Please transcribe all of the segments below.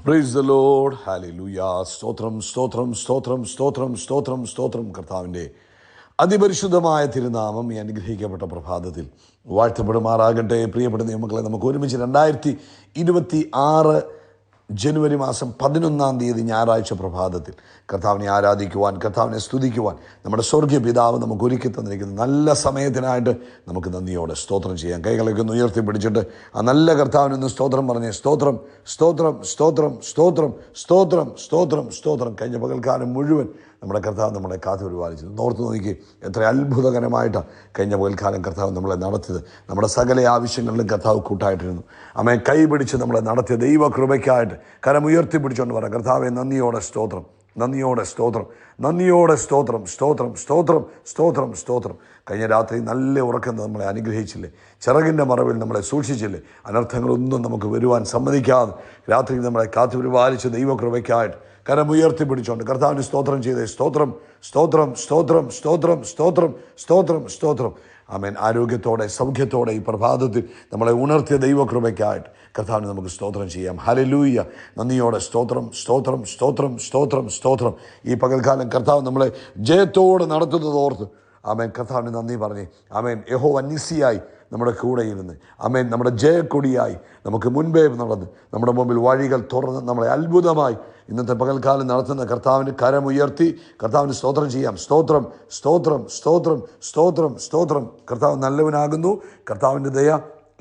Praise the Lord. Hallelujah. സ്തോത്രം സ്തോത്രം സ്തോത്രം സ്തോത്രം സ്തോത്രം സ്തോത്രം. കർത്താവിൻ്റെ അതിപരിശുദ്ധമായ തിരുനാമം ഈ അനുഗ്രഹിക്കപ്പെട്ട പ്രഭാതത്തിൽ വാഴ്ത്തപ്പെടുമാറാകട്ടെ. പ്രിയപ്പെട്ട ദൈവമക്കളെ, നമുക്ക് ഒരുമിച്ച് 2026 ജനുവരി മാസം 11 ഞായറാഴ്ച പ്രഭാതത്തിൽ കർത്താവിനെ ആരാധിക്കുവാൻ, കർത്താവിനെ സ്തുതിക്കുവാൻ നമ്മുടെ സ്വർഗീയ പിതാവ് നമുക്ക് ഒരുക്കി തന്നിരിക്കുന്ന നല്ല സമയത്തിനായിട്ട് നമുക്ക് നന്ദിയോടെ സ്തോത്രം ചെയ്യാം. കൈകളൊക്കെ ഒന്ന് ഉയർത്തിപ്പിടിച്ചിട്ട് ആ നല്ല കർത്താവിനൊന്ന് സ്തോത്രം പറഞ്ഞേ. സ്തോത്രം സ്തോത്രം സ്തോത്രം സ്തോത്രം സ്തോത്രം സ്തോത്രം സ്തോത്രം. കഴിഞ്ഞ പകൽക്കാലം മുഴുവൻ നമ്മുടെ കർത്താവ് നമ്മളെ കാത്തു പരിപാലിച്ചു. ഓർത്ത് നോക്കി എത്ര അത്ഭുതകരമായിട്ടാണ് കഴിഞ്ഞ പകൽക്കാലം കർത്താവ് നമ്മളെ നടത്തിയത്. നമ്മുടെ സകല ആവശ്യങ്ങളിലും കർത്താവ് കൂട്ടായിട്ടിരുന്നു. അമ്മയെ കൈപിടിച്ച് നമ്മളെ നടത്തിയ ദൈവകൃപയ്ക്കായിട്ട് കരമുയർത്തി പിടിച്ചുകൊണ്ട് പറയാം, കർത്താവെ നന്ദിയോടെ സ്തോത്രം, നന്ദിയോടെ സ്തോത്രം, നന്ദിയോടെ സ്തോത്രം, സ്തോത്രം സ്തോത്രം സ്തോത്രം സ്തോത്രം. കഴിഞ്ഞ രാത്രി നല്ല ഉറക്കം നമ്മളെ അനുഗ്രഹിച്ചില്ലേ, ചിറകിൻ്റെ മറവിൽ നമ്മളെ സൂക്ഷിച്ചില്ലേ, അനർത്ഥങ്ങളൊന്നും നമുക്ക് വരുവാൻ സമ്മതിക്കാതെ രാത്രി നമ്മളെ കാത്തു പരിപാലിച്ച് ദൈവകൃപയ്ക്കായിട്ട് കരമുയർത്തി പിടിച്ചുകൊണ്ട് കർത്താവിന് സ്തോത്രം ചെയ്തേ. സ്തോത്രം സ്തോത്രം സ്തോത്രം സ്തോത്രം സ്തോത്രം സ്തോത്രം സ്തോത്രം. ആമേൻ. ആരോഗ്യത്തോടെ സൗഖ്യത്തോടെ ഈ പ്രഭാതത്തിൽ നമ്മളെ ഉണർത്തിയ ദൈവകൃപയ്ക്കായിട്ട് കർത്താവിന് നമുക്ക് സ്തോത്രം ചെയ്യാം. ഹല്ലേലൂയ. നന്ദിയോടെ സ്തോത്രം സ്തോത്രം സ്തോത്രം സ്തോത്രം സ്തോത്രം. ഈ പകൽക്കാലം കർത്താവ് നമ്മളെ ജയത്തോടെ നടത്തുന്നത് ഓർത്ത് ആമേൻ കർത്താവിന് നന്ദി പറഞ്ഞേ. ആമേൻ. യഹോവ നിസ്സിയായി നമ്മുടെ കൂടെ ഇരുന്ന് ആമേൻ നമ്മുടെ ജയക്കൊടിയായി നമുക്ക് മുൻപേ നടന്ന് നമ്മുടെ മുമ്പിൽ വഴികൾ തുറന്ന് നമ്മളെ അത്ഭുതമായി ഇന്നത്തെ പകൽക്കാലം നടത്തുന്ന കർത്താവിന് കരമുയർത്തി കർത്താവിന് സ്തോത്രം ചെയ്യാം. സ്തോത്രം സ്തോത്രം സ്തോത്രം സ്തോത്രം സ്തോത്രം. കർത്താവ് നല്ലവനാകുന്നു. കർത്താവിൻ്റെ ദയ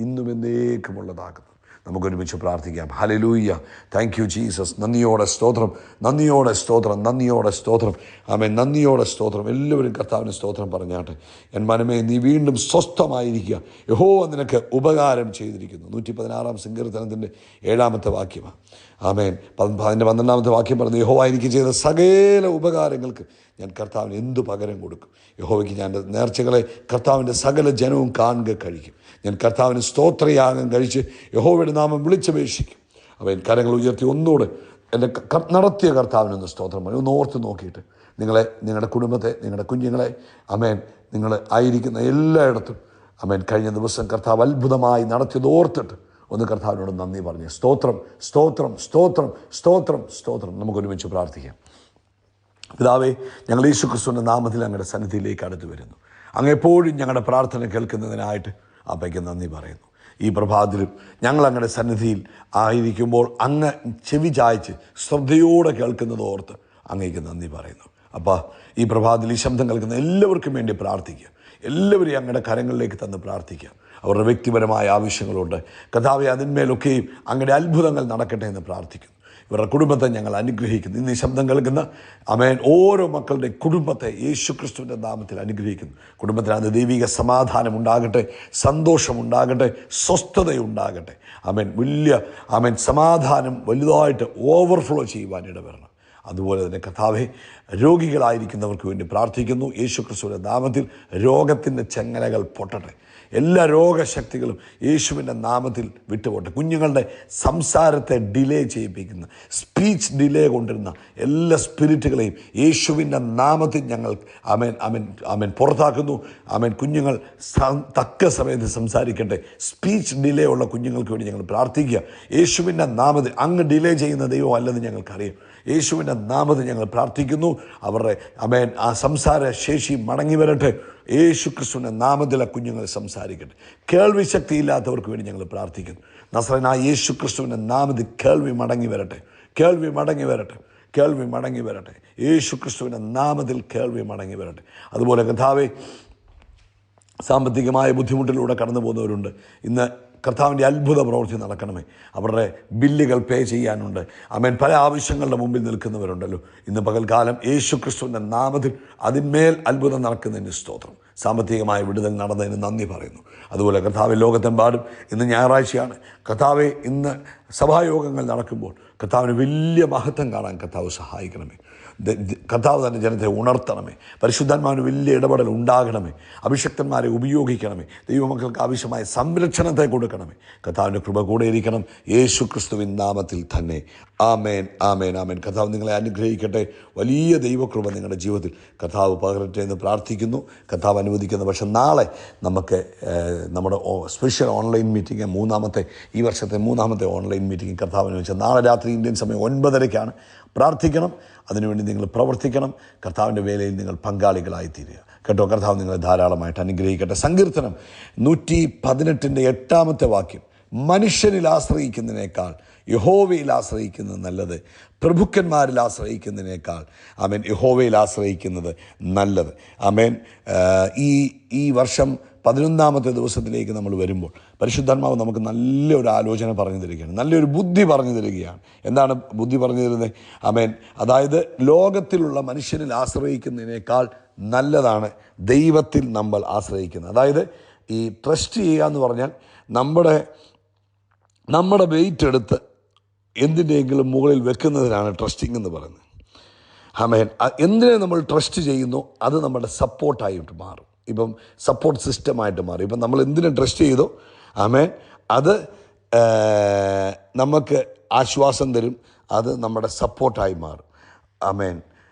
ഇന്നും എന്നേക്കുമുള്ളതാകുന്നു. നമുക്കൊരുമിച്ച് പ്രാർത്ഥിക്കാം. ഹല്ലേലൂയ. Thank you Jesus. നന്ദിയോടെ സ്തോത്രം, നന്ദിയോടെ സ്തോത്രം, നന്ദിയോടെ സ്തോത്രം. ആമേൻ. നന്ദിയോടെ സ്തോത്രം. എല്ലാവരും കർത്താവിന് സ്തോത്രം പറഞ്ഞാട്ടെ. എൻ മനമേ നീ വീണ്ടും സ്വസ്ഥമായിരിക്കുക, യഹോവ നിനക്ക് ഉപകാരം ചെയ്തിരിക്കുന്നു. 116 സങ്കീർത്തനത്തിൻ്റെ 7-ാമത്തെ വാക്യമാണ്. ആമേൻ. അതിൻ്റെ 12-ാമത്തെ വാക്യം പറഞ്ഞു, യഹോവ എനിക്ക് ചെയ്ത സകല ഉപകാരങ്ങൾക്ക് ഞാൻ കർത്താവിന് എന്തു പകരം കൊടുക്കും? യഹോവയ്ക്ക് ഞാൻ എൻ്റെ നേർച്ചകളെ കർത്താവിൻ്റെ സകല ജനവും കാണുക കഴിക്കും. ഞാൻ കർത്താവിന് സ്തോത്രയാഗം കഴിച്ച് യഹോവയുടെ നാമം വിളിച്ചപേക്ഷിക്കും. അവൻ കരങ്ങൾ ഉയർത്തി ഒന്നുകൂടെ എൻ്റെ നടത്തിയ കർത്താവിനൊന്ന് സ്തോത്രം പറയും. ഒന്ന് ഓർത്ത് നോക്കിയിട്ട് നിങ്ങളെ, നിങ്ങളുടെ കുടുംബത്തെ, നിങ്ങളുടെ കുഞ്ഞുങ്ങളെ, അമേൻ, നിങ്ങൾ ആയിരിക്കുന്ന എല്ലായിടത്തും അമേൻ കഴിഞ്ഞ ദിവസം കർത്താവ് അത്ഭുതമായി നടത്തിയത് ഓർത്തിട്ട് ഒന്ന് കർത്താവിനോട് നന്ദി പറഞ്ഞു. സ്തോത്രം സ്തോത്രം സ്തോത്രം സ്തോത്രം സ്തോത്രം. നമുക്കൊരുമിച്ച് പ്രാർത്ഥിക്കാം. പിതാവേ, ഞങ്ങൾ യേശുക്രിസ്തുവിൻ്റെ നാമത്തിൽ അങ്ങയുടെ സന്നിധിയിലേക്ക് അടുത്ത് വരുന്നു. അങ്ങ് എപ്പോഴും ഞങ്ങളുടെ പ്രാർത്ഥന കേൾക്കുന്നതിനായിട്ട് അപ്പയ്ക്ക് നന്ദി പറയുന്നു. ഈ പ്രഭാതത്തിലും ഞങ്ങൾ അങ്ങയുടെ സന്നിധിയിൽ ആയിരിക്കുമ്പോൾ അങ്ങ് ചെവി ചായ്ച്ച് ശ്രദ്ധയോടെ കേൾക്കുന്നത് ഓർത്ത് അങ്ങേക്ക് നന്ദി പറയുന്നു. അപ്പോൾ ഈ പ്രഭാതത്തിൽ ഈ ശബ്ദം കേൾക്കുന്ന എല്ലാവർക്കും വേണ്ടി പ്രാർത്ഥിക്കുക. എല്ലാവരെയും അങ്ങയുടെ കരങ്ങളിലേക്ക് തന്ന് പ്രാർത്ഥിക്കുക. അവരുടെ വ്യക്തിപരമായ ആവശ്യങ്ങളുണ്ട് കർത്താവേ, അതിന്മേലൊക്കെയും അങ്ങയുടെ അത്ഭുതങ്ങൾ നടക്കട്ടെ എന്ന് പ്രാർത്ഥിക്കുന്നു. ഇവരുടെ കുടുംബത്തെ ഞങ്ങൾ അനുഗ്രഹിക്കുന്നു. ഇന്ന് ഈ ശബ്ദം കേൾക്കുന്ന അമേൻ ഓരോ മക്കളുടെ കുടുംബത്തെ യേശുക്രിസ്തുവിൻ്റെ നാമത്തിൽ അനുഗ്രഹിക്കുന്നു. കുടുംബത്തിനകത്ത് ദൈവിക സമാധാനം ഉണ്ടാകട്ടെ, സന്തോഷമുണ്ടാകട്ടെ, സ്വസ്ഥതയുണ്ടാകട്ടെ. അമേൻ. അമേൻ സമാധാനം വലുതായിട്ട് ഓവർഫ്ലോ ചെയ്യുവാൻ ഇടവരണം. അതുപോലെ തന്നെ കർത്താവേ, രോഗികളായിരിക്കുന്നവർക്ക് വേണ്ടി പ്രാർത്ഥിക്കുന്നു. യേശുക്രിസ്തുവിൻ്റെ നാമത്തിൽ രോഗത്തിൻ്റെ ചെങ്ങലകൾ പൊട്ടട്ടെ. എല്ലാ രോഗശക്തികളും യേശുവിൻ്റെ നാമത്തിൽ വിട്ടുപോട്ടെ. കുഞ്ഞുങ്ങളുടെ സംസാരത്തെ ഡിലേ ചെയ്യിപ്പിക്കുന്ന, സ്പീച്ച് ഡിലേ കൊണ്ടിരുന്ന എല്ലാ സ്പിരിറ്റുകളെയും യേശുവിൻ്റെ നാമത്തിൽ ഞങ്ങൾ അമേൻ അമേൻ അമേൻ പുറത്താക്കുന്നു. അമേൻ. കുഞ്ഞുങ്ങൾ തക്ക സമയത്ത് സംസാരിക്കട്ടെ. സ്പീച്ച് ഡിലേ ഉള്ള കുഞ്ഞുങ്ങൾക്ക് വേണ്ടി ഞങ്ങൾ പ്രാർത്ഥിക്കുക. യേശുവിൻ്റെ നാമത്തിൽ അങ്ങ് ഡിലേ ചെയ്യുന്ന ദൈവം അല്ലെന്ന് ഞങ്ങൾക്കറിയാം. യേശുവിൻ്റെ നാമത്തിൽ ഞങ്ങൾ പ്രാർത്ഥിക്കുന്നു. അവരുടെ അമേൻ ആ സംസാര ശേഷി മടങ്ങി വരട്ടെ. യേശു ക്രിസ്തുവിൻ്റെ നാമത്തിൽ ആ കുഞ്ഞുങ്ങൾ സംസാരിക്കട്ടെ. കേൾവി ശക്തിയില്ലാത്തവർക്ക് വേണ്ടി ഞങ്ങൾ പ്രാർത്ഥിക്കുന്നു. നസ്രയനായ യേശു ക്രിസ്തുവിൻ്റെ നാമത്തിൽ കേൾവി മടങ്ങി വരട്ടെ, കേൾവി മടങ്ങി വരട്ടെ, കേൾവി മടങ്ങി വരട്ടെ. യേശു ക്രിസ്തുവിൻ്റെ നാമത്തിൽ കേൾവി മടങ്ങി വരട്ടെ. അതുപോലെ കർത്താവേ, സാമ്പത്തികമായ ബുദ്ധിമുട്ടിലൂടെ കടന്നു പോകുന്നവരുണ്ട്. ഇന്ന് കർത്താവിൻ്റെ അത്ഭുത പ്രവൃത്തി നടക്കണമേ. അവരുടെ ബില്ലുകൾ പേ ചെയ്യാനുണ്ട്. അമേൻ. പല ആവശ്യങ്ങളുടെ മുമ്പിൽ നിൽക്കുന്നവരുണ്ടല്ലോ. ഇന്ന് പകൽക്കാലം യേശുക്രിസ്തുവിൻ്റെ നാമത്തിൽ അതിന്മേൽ അത്ഭുതം നടക്കുന്നതിന് സ്തോത്രം. സാമ്പത്തികമായ വിടുതൽ നടന്നതിന് നന്ദി പറയുന്നു. അതുപോലെ കർത്താവ്, ലോകത്തെമ്പാടും ഇന്ന് ഞായറാഴ്ചയാണ്. കർത്താവെ, ഇന്ന് സഭായോഗങ്ങൾ നടക്കുമ്പോൾ കർത്താവിന് വലിയ മഹത്വം കാണാൻ കർത്താവ് സഹായിക്കണമേ. കർത്താവ് തന്നെ ജനത്തെ ഉണർത്തണമേ. പരിശുദ്ധാത്മാവിന് വലിയ ഇടപെടൽ ഉണ്ടാകണമേ. അഭിഷക്തന്മാരെ ഉപയോഗിക്കണമേ. ദൈവമക്കൾക്ക് ആവശ്യമായ സംരക്ഷണത്തെ കൊടുക്കണമേ. കർത്താവിൻ്റെ കൃപ കൂടെ ഇരിക്കണം. യേശു ക്രിസ്തുവിൻ നാമത്തിൽ തന്നെ. ആമേൻ, ആമേൻ, ആമേൻ. കർത്താവ് നിങ്ങളെ അനുഗ്രഹിക്കട്ടെ. വലിയ ദൈവകൃപ നിങ്ങളുടെ ജീവിതത്തിൽ കർത്താവ് പകരട്ടെ എന്ന് പ്രാർത്ഥിക്കുന്നു. കർത്താവ് അനുവദിക്കുന്ന പക്ഷേ നാളെ നമുക്ക് നമ്മുടെ സ്പെഷ്യൽ ഓൺലൈൻ മീറ്റിംഗ്, ഈ വർഷത്തെ മൂന്നാമത്തെ ഓൺലൈൻ മീറ്റിംഗ് കർത്താവിന് വെച്ചാൽ നാളെ രാത്രി ഇന്ത്യൻ സമയം 9:30 പ്രാർത്ഥിക്കണം. അതിനുവേണ്ടി നിങ്ങൾ പ്രവർത്തിക്കണം. കർത്താവിൻ്റെ വേലയിൽ നിങ്ങൾ പങ്കാളികളായിത്തീരുക കേട്ടോ. കർത്താവ് നിങ്ങളെ ധാരാളമായിട്ട് അനുഗ്രഹിക്കട്ടെ. സങ്കീർത്തനം 118 വാക്യം, മനുഷ്യനിൽ ആശ്രയിക്കുന്നതിനേക്കാൾ യഹോവയിൽ ആശ്രയിക്കുന്നത് നല്ലത്, പ്രഭുക്കന്മാരിൽ ആശ്രയിക്കുന്നതിനേക്കാൾ ആമേൻ യഹോവയിൽ ആശ്രയിക്കുന്നത് നല്ലത്. ആമേൻ. ഈ വർഷം 11ാമത്തെ ദിവസത്തിലേക്ക് നമ്മൾ വരുമ്പോൾ പരിശുദ്ധാത്മാവ് നമുക്ക് നല്ലൊരു ആലോചന പറഞ്ഞു തരികയാണ്, നല്ലൊരു ബുദ്ധി പറഞ്ഞു തരികയാണ്. എന്താണ് ബുദ്ധി പറഞ്ഞു തരുന്നത്? ആമേൻ. അതായത് ലോകത്തിലുള്ള മനുഷ്യനിൽ ആശ്രയിക്കുന്നതിനേക്കാൾ നല്ലതാണ് ദൈവത്തിൽ നമ്മൾ ആശ്രയിക്കുന്നത്. അതായത് ഈ ട്രസ്റ്റ് ചെയ്യുക എന്ന് പറഞ്ഞാൽ നമ്മുടെ വെയിറ്റ് എടുത്ത് എന്തിൻ്റെയെങ്കിലും മുകളിൽ വെക്കുന്നതിനാണ് ട്രസ്റ്റിംഗ് എന്ന് പറയുന്നത്. ആമേൻ. എന്തിനെ നമ്മൾ ട്രസ്റ്റ് ചെയ്യുന്നു അത് നമ്മുടെ സപ്പോർട്ടായിട്ട് മാറും. ഇപ്പം സപ്പോർട്ട് സിസ്റ്റമായിട്ട് മാറി. ഇപ്പം നമ്മൾ എന്തിനെ ട്രസ്റ്റ് ചെയ്തോ ആമേൻ അത് നമുക്ക് ആശ്വാസം തരും, അത് നമ്മുടെ സപ്പോർട്ടായി മാറും. ആമേൻ.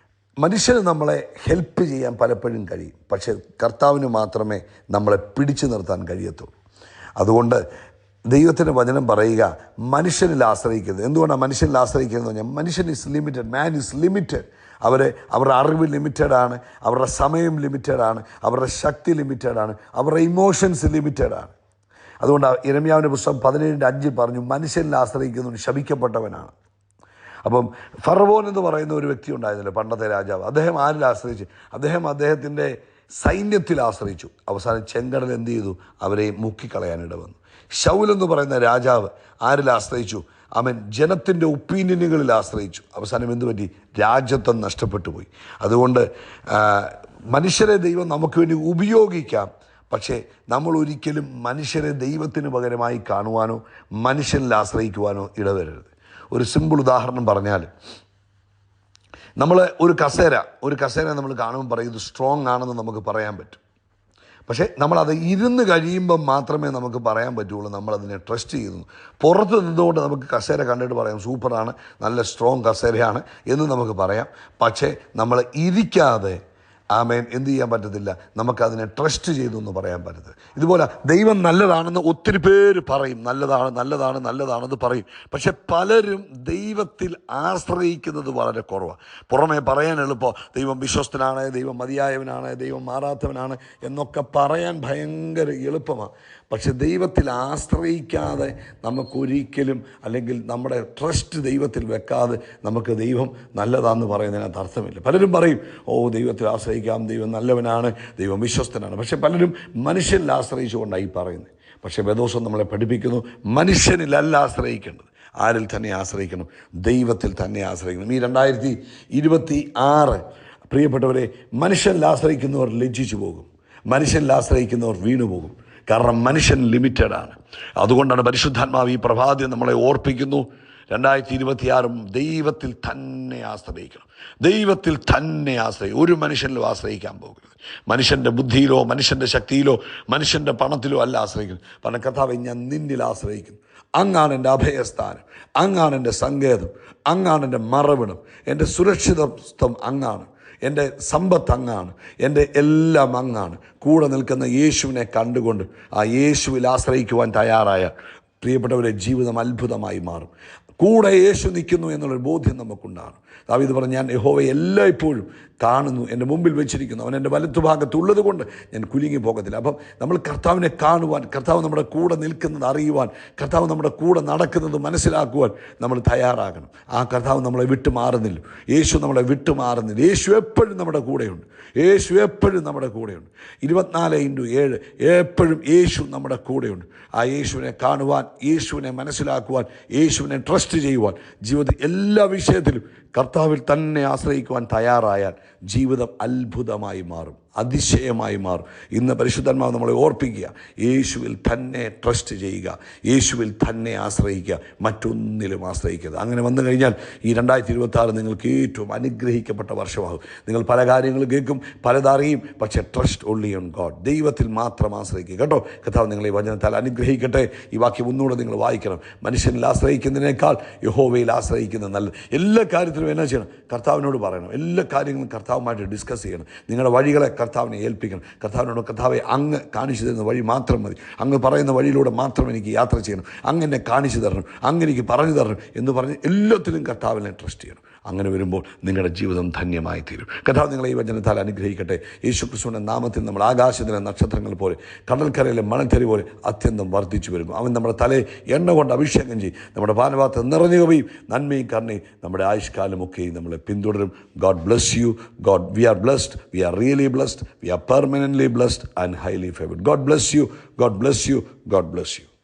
മനുഷ്യന് നമ്മളെ ഹെൽപ്പ് ചെയ്യാൻ പലപ്പോഴും കഴിയും, പക്ഷേ കർത്താവിന് മാത്രമേ നമ്മളെ പിടിച്ചു നിർത്താൻ കഴിയത്തുള്ളൂ. അതുകൊണ്ട് ദൈവത്തിൻ്റെ വചനം പറയുക, മനുഷ്യനിൽ ആശ്രയിക്കുന്നത്. എന്തുകൊണ്ടാണ് മനുഷ്യനിൽ ആശ്രയിക്കുന്നത് പറഞ്ഞാൽ, മനുഷ്യൻ is limited, man is limited. അവരുടെ അറിവ് ലിമിറ്റഡാണ്, അവരുടെ സമയം ലിമിറ്റഡാണ്, അവരുടെ ശക്തി ലിമിറ്റഡാണ്, അവരുടെ ഇമോഷൻസ് ലിമിറ്റഡാണ്. അതുകൊണ്ട് യിരെമ്യാവിൻ്റെ പുസ്തകം 17:5 പറഞ്ഞു, മനുഷ്യനിൽ ആശ്രയിക്കുന്നവൻ ശപിക്കപ്പെട്ടവനാണ്. അപ്പം ഫറവോൻ എന്ന് പറയുന്ന ഒരു വ്യക്തി ഉണ്ടായിരുന്നില്ല, പണ്ടത്തെ രാജാവ്. അദ്ദേഹം ആരിൽ ആശ്രയിച്ചു? അദ്ദേഹത്തിൻ്റെ സൈന്യത്തിൽ ആശ്രയിച്ചു. അവസാനം ചെങ്കടൽ എന്ത് ചെയ്തു? അവരെ മുക്കിക്കളയാനിട വന്നു. ശൗൽ എന്ന് പറയുന്ന രാജാവ് ആരിൽ ആശ്രയിച്ചു? അവൻ ജനത്തിൻ്റെ ഒപ്പീനിയനുകളിൽ ആശ്രയിച്ചു. അവസാനം എന്തു പറ്റി? രാജ്യത്വം നഷ്ടപ്പെട്ടു പോയി. അതുകൊണ്ട് മനുഷ്യരെ ദൈവം നമുക്ക് വേണ്ടി ഉപയോഗിക്കാം, പക്ഷേ നമ്മൾ ഒരിക്കലും മനുഷ്യരെ ദൈവത്തിന് പകരമായി കാണുവാനോ മനുഷ്യനിൽ ആശ്രയിക്കുവാനോ ഇടവരരുത്. ഒരു സിമ്പിൾ ഉദാഹരണം പറഞ്ഞാൽ, നമ്മൾ ഒരു കസേര നമ്മൾ കാണുമ്പോൾ പറയും ഇത് സ്ട്രോങ് ആണെന്ന് നമുക്ക് പറയാൻ പറ്റും. പക്ഷേ നമ്മളത് ഇരുന്ന് കഴിയുമ്പം മാത്രമേ നമുക്ക് പറയാൻ പറ്റുള്ളൂ നമ്മളതിനെ ട്രസ്റ്റ് ചെയ്യുന്നു. പുറത്ത് നിന്നുകൊണ്ട് നമുക്ക് കസേര കണ്ടിട്ട് പറയാം സൂപ്പറാണ്, നല്ല സ്ട്രോങ് കസേരയാണ് എന്ന് നമുക്ക് പറയാം. പക്ഷേ നമ്മൾ ഇരിക്കാതെ ആമേൻ എന്ത് ചെയ്യാൻ പറ്റത്തില്ല, നമുക്കതിനെ ട്രസ്റ്റ് ചെയ്തു എന്ന് പറയാൻ പറ്റത്തില്ല. ഇതുപോലെ ദൈവം നല്ലതാണെന്ന് ഒത്തിരി പേര് പറയും, നല്ലതാണെന്ന് പറയും. പക്ഷെ പലരും ദൈവത്തിൽ ആശ്രയിക്കുന്നത് വളരെ കുറവാണ്. പുറമേ പറയാൻ എളുപ്പം, ദൈവം വിശ്വസ്തനാണ്, ദൈവം മതിയായവനാണ്, ദൈവം മാറാത്തവനാണ് എന്നൊക്കെ പറയാൻ ഭയങ്കര എളുപ്പമാണ്. പക്ഷെ ദൈവത്തിൽ ആശ്രയിക്കാതെ നമുക്കൊരിക്കലും, അല്ലെങ്കിൽ നമ്മുടെ ട്രസ്റ്റ് ദൈവത്തിൽ വെക്കാതെ നമുക്ക് ദൈവം നല്ലതാണെന്ന് പറയുന്നതിനകത്ത് അർത്ഥമില്ല. പലരും പറയും ദൈവത്തിൽ ആശ്രയിക്കാം, ദൈവം നല്ലവനാണ്, ദൈവം വിശ്വസ്തനാണ്. പക്ഷെ പലരും മനുഷ്യനിൽ ആശ്രയിച്ചുകൊണ്ടായി പറയുന്നത്. പക്ഷേ വേദോസം നമ്മളെ പഠിപ്പിക്കുന്നു, മനുഷ്യനിലല്ല ആശ്രയിക്കേണ്ടത്. ആരിൽ തന്നെ ആശ്രയിക്കണം? ദൈവത്തിൽ തന്നെ ആശ്രയിക്കണം. ഈ 2026 പ്രിയപ്പെട്ടവരെ, മനുഷ്യനിൽ ആശ്രയിക്കുന്നവർ ലജ്ജിച്ചു പോകും, മനുഷ്യനിൽ ആശ്രയിക്കുന്നവർ വീണുപോകും. കാരണം മനുഷ്യൻ ലിമിറ്റഡാണ്. അതുകൊണ്ടാണ് പരിശുദ്ധാത്മാവ് ഈ പ്രഭാതം നമ്മളെ ഓർപ്പിക്കുന്നു, 2026 ദൈവത്തിൽ തന്നെ ആശ്രയിക്കണം. ദൈവത്തിൽ തന്നെ ഒരു മനുഷ്യനിലും ആശ്രയിക്കാൻ പോകരുത്. മനുഷ്യൻ്റെ ബുദ്ധിയിലോ മനുഷ്യൻ്റെ ശക്തിയിലോ മനുഷ്യൻ്റെ പണത്തിലോ അല്ല ആശ്രയിക്കുന്നത്. പറഞ്ഞ കർത്താവേ, ഞാൻ നിന്നിൽ ആശ്രയിക്കുന്നു. അങ്ങാണ് എൻ്റെ അഭയസ്ഥാനം, അങ്ങാണ് എൻ്റെ സങ്കേതം, അങ്ങാണ് എൻ്റെ മറവിടം, എൻ്റെ സുരക്ഷിതത്വം അങ്ങാണ്, എൻ്റെ സമ്പത്ത് അങ്ങാണ്, എൻ്റെ എല്ലാം അങ്ങാണ്. കൂടെ നിൽക്കുന്ന യേശുവിനെ കണ്ടുകൊണ്ട് ആ യേശുവിൽ ആശ്രയിക്കുവാൻ തയ്യാറായ പ്രിയപ്പെട്ടവരെ, ജീവിതം അത്ഭുതമായി മാറും. കൂടെ യേശു നിൽക്കുന്നു എന്നുള്ളൊരു ബോധ്യം നമുക്കുണ്ടാകും. ദാവീദ് പറഞ്ഞു, ഞാൻ യഹോവയെ എല്ലായ്പ്പോഴും കാണുന്നു, എൻ്റെ മുമ്പിൽ വെച്ചിരിക്കുന്നു, അവൻ എൻ്റെ വലത്തുഭാഗത്തുള്ളത് കൊണ്ട് ഞാൻ കുലുങ്ങി പോകത്തില്ല. അപ്പം നമ്മൾ കർത്താവിനെ കാണുവാൻ, കർത്താവ് നമ്മുടെ കൂടെ നിൽക്കുന്നത് അറിയുവാൻ, കർത്താവ് നമ്മുടെ കൂടെ നടക്കുന്നത് മനസ്സിലാക്കുവാൻ നമ്മൾ തയ്യാറാകണം. ആ കർത്താവ് നമ്മളെ വിട്ടു മാറുന്നില്ല, യേശു നമ്മളെ വിട്ടു മാറുന്നില്ല. യേശു എപ്പോഴും നമ്മുടെ കൂടെയുണ്ട്, യേശു എപ്പോഴും നമ്മുടെ കൂടെയുണ്ട്. 24/7 എപ്പോഴും യേശു നമ്മുടെ കൂടെയുണ്ട്. ആ യേശുവിനെ കാണുവാൻ, യേശുവിനെ മനസ്സിലാക്കുവാൻ, യേശുവിനെ ട്രസ്റ്റ് ചെയ്യുവാൻ, ജീവിതത്തിൽ എല്ലാ വിഷയത്തിലും കർത്താവിൽ തന്നെ ആശ്രയിക്കുവാൻ തയ്യാറായാൽ ജീവിതം അത്ഭുതമായി മാറും. അതിശയമായി മാറും. ഇന്ന് പരിശുദ്ധാത്മാവ് നമ്മളെ ഓർപ്പിക്കുക, യേശുവിൽ തന്നെ ട്രസ്റ്റ് ചെയ്യുക, യേശുവിൽ തന്നെ ആശ്രയിക്കുക, മറ്റൊന്നിലും ആശ്രയിക്കരുത്. അങ്ങനെ വന്നു കഴിഞ്ഞാൽ ഈ 2026 നിങ്ങൾക്ക് ഏറ്റവും അനുഗ്രഹിക്കപ്പെട്ട വർഷമാകും. നിങ്ങൾ പല കാര്യങ്ങളും കേൾക്കും, പലതറിയും, പക്ഷേ ട്രസ്റ്റ് ഓൺലി ഓൺ ഗോഡ്. ദൈവത്തിൽ മാത്രം ആശ്രയിക്കുക കേട്ടോ. കർത്താവ് നിങ്ങളെ ഈ വചനത്താൽ അനുഗ്രഹിക്കട്ടെ. ഈ വാക്യം ഒന്നുകൂടെ നിങ്ങൾ വായിക്കണം. മനുഷ്യനിൽ ആശ്രയിക്കുന്നതിനേക്കാൾ യഹോവയിൽ ആശ്രയിക്കുന്നത് നല്ലത്. എല്ലാ കാര്യത്തിലും എന്നാ ചെയ്യണം? കർത്താവിനോട് പറയണം. എല്ലാ കാര്യങ്ങളും കർത്താവുമായിട്ട് ഡിസ്കസ് ചെയ്യണം. നിങ്ങളുടെ വഴികളെ കർത്താവിനെ ഏൽപ്പിക്കണം. കർത്താവിനോട്, കർത്താവെ അങ്ങ് കാണിച്ചു തരുന്ന വഴി മാത്രം മതി, അങ്ങ് പറയുന്ന വഴിയിലൂടെ മാത്രം എനിക്ക് യാത്ര ചെയ്യണം, അങ്ങനെ കാണിച്ചു തരണം, അങ്ങ് എനിക്ക് പറഞ്ഞു തരണം എന്ന് പറഞ്ഞ് എല്ലാത്തിലും കർത്താവിനെ ട്രസ്റ്റ് ചെയ്യണം. അങ്ങനെ വരുമ്പോൾ നിങ്ങളുടെ ജീവിതം ധന്യമായി തീരും. കർത്താവ് നിങ്ങളെ ഈ വചനത്താൽ അനുഗ്രഹിക്കട്ടെ. യേശുക്രിസ്തുവിൻ്റെ നാമത്തിൽ നമ്മൾ ആകാശത്തിലെ നക്ഷത്രങ്ങൾ പോലെ, കടൽക്കരയിലെ മണൽത്തരി പോലെ അത്യന്തം വർദ്ധിച്ചു വരും. അവൻ നമ്മുടെ തലയെ എണ്ണ കൊണ്ട് അഭിഷേകം ചെയ്യും. നമ്മുടെ പാനപാത്രം നിറഞ്ഞു കവിയും. നന്മയും കരുണയും നമ്മുടെ ആയുഷ്കാലമൊക്കെയും നമ്മളെ പിന്തുടരും. God bless you. We are blessed. We are really blessed. We are permanently blessed and highly favored. God bless you. God bless you. God bless you.